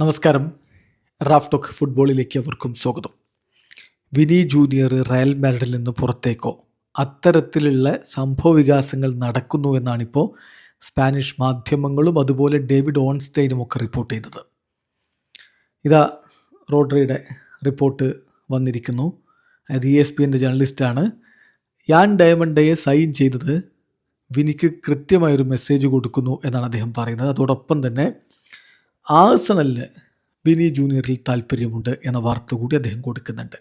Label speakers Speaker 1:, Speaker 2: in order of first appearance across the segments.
Speaker 1: നമസ്കാരം. റാഫ്ടോക്ക് ഫുട്ബോളിലേക്ക് അവർക്കും സ്വാഗതം. വിനി ജൂനിയർ റയൽ മാഡ്രിഡിൽ നിന്ന് പുറത്തേക്കോ, അത്തരത്തിലുള്ള സംഭവ വികാസങ്ങൾ നടക്കുന്നു എന്നാണിപ്പോൾ സ്പാനിഷ് മാധ്യമങ്ങളും അതുപോലെ ഡേവിഡ് ഓൺസ്റ്റൈനും ഒക്കെ റിപ്പോർട്ട് ചെയ്യുന്നത്. ഇതാ റോഡ്രിയുടെ റിപ്പോർട്ട് വന്നിരിക്കുന്നു. അത് ESPN ജേർണലിസ്റ്റാണ്. യാൻ ഡയമണ്ടയെ സൈൻ ചെയ്തത് വിനിക്ക് കൃത്യമായൊരു മെസ്സേജ് കൊടുക്കുന്നു എന്നാണ് അദ്ദേഹം പറയുന്നത്. അതോടൊപ്പം തന്നെ ആഴ്സണലിന് വിനി ജൂനിയറിൽ താല്പര്യമുണ്ട് എന്ന വാർത്ത കൂടി അദ്ദേഹം കൊടുക്കുന്നുണ്ട്.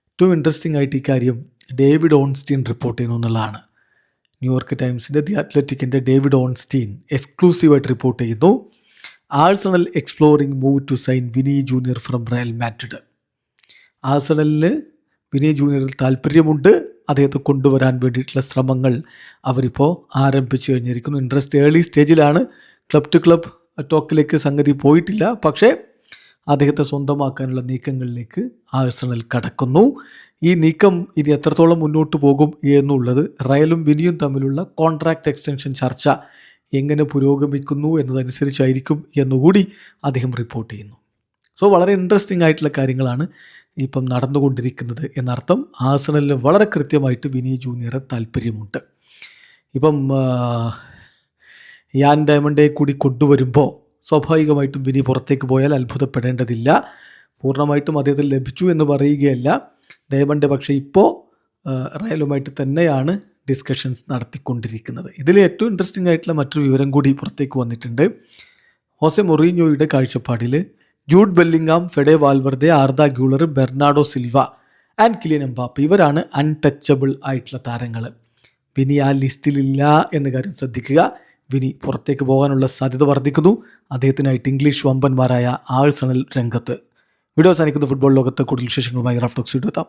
Speaker 1: ഏറ്റവും ഇൻട്രസ്റ്റിംഗ് ആയിട്ട് ഈ കാര്യം ഡേവിഡ് ഓൺസ്റ്റീൻ റിപ്പോർട്ട് ചെയ്യുന്നു എന്നുള്ളതാണ്. ന്യൂയോർക്ക് ടൈംസിൻ്റെ ദി അത്ലറ്റിക്കിൻ്റെ ഡേവിഡ് ഓൺസ്റ്റീൻ എക്സ്ക്ലൂസീവായിട്ട് റിപ്പോർട്ട് ചെയ്യുന്നു. Arsenal exploring move to sign Vini junior from Real Madrid. ആഴ്സണലിന് വിനി ജൂനിയറിൽ താല്പര്യമുണ്ട്. അദ്ദേഹത്തെ കൊണ്ടുവരാൻ വേണ്ടിയിട്ടുള്ള ശ്രമങ്ങൾ അവരിപ്പോൾ ആരംഭിച്ചു കഴിഞ്ഞിരിക്കുന്നു. ഇൻട്രസ്റ്റ് ഏർലി സ്റ്റേജിലാണ്. ക്ലബ് ടു ക്ലബ് ടോക്കിലേക്ക് സംഗതി പോയിട്ടില്ല. പക്ഷേ അദ്ദേഹത്തെ സ്വന്തമാക്കാനുള്ള നീക്കങ്ങളിലേക്ക് ആഴ്സണൽ കടക്കുന്നു. ഈ നീക്കം ഇനി എത്രത്തോളം മുന്നോട്ട് പോകും എന്നുള്ളത്, റയലും വിനിയും തമ്മിലുള്ള കോൺട്രാക്റ്റ് എക്സ്റ്റൻഷൻ ചർച്ച എങ്ങനെ പുരോഗമിക്കുന്നു എന്നതനുസരിച്ചായിരിക്കും എന്നുകൂടി അദ്ദേഹം റിപ്പോർട്ട് ചെയ്യുന്നു. സോ വളരെ ഇൻട്രസ്റ്റിംഗ് ആയിട്ടുള്ള കാര്യങ്ങളാണ് ഇപ്പം നടന്നുകൊണ്ടിരിക്കുന്നത് എന്നർത്ഥം. ആഴ്സണലിന് വളരെ കൃത്യമായിട്ട് വിനി ജൂനിയറെ താല്പര്യമുണ്ട്. ഇപ്പം യാൻ ഡയമണ്ടയെ കൂടി കൊണ്ടുവരുമ്പോൾ സ്വാഭാവികമായിട്ടും വിനി പുറത്തേക്ക് പോയാൽ അത്ഭുതപ്പെടേണ്ടതില്ല. പൂർണ്ണമായിട്ടും അദ്ദേഹത്തിന് ലഭിച്ചു എന്ന് പറയുകയല്ല. ഡയമണ്ട് പക്ഷേ ഇപ്പോൾ റയലുമായിട്ട് തന്നെയാണ് ഡിസ്കഷൻസ് നടത്തിക്കൊണ്ടിരിക്കുന്നത്. ഇതിൽ ഏറ്റവും ഇൻട്രസ്റ്റിംഗ് ആയിട്ടുള്ള മറ്റൊരു വിവരം കൂടി പുറത്തേക്ക് വന്നിട്ടുണ്ട്. ഹോസെ മൊറീഞ്ഞോയുടെ കാഴ്ചപ്പാടിൽ Jude Bellingham, Fede Valverde, Arda Güler, Bernardo Silva and Kylian Mbappe ഇവരാണ് അൺടച്ചബിൾ ആയിട്ടുള്ള താരങ്ങൾ. വിനി ആ ലിസ്റ്റിലില്ല എന്ന കാര്യം ശ്രദ്ധിക്കുക. വിനി പുറത്തേക്ക് പോകാനുള്ള സാധ്യത വർദ്ധിക്കുന്നു. അദ്ദേഹത്തിനായിട്ട് ഇംഗ്ലീഷ് വമ്പന്മാരായ ആഴ്സണൽ രംഗത്ത്. വീഡിയോ അവസാനിക്കുന്ന ഫുട്ബോൾ ലോകത്ത് കൂടുതൽ വിശേഷങ്ങളുമായി റാഫ്ടോക്സ് വീഡിയോ എത്താം.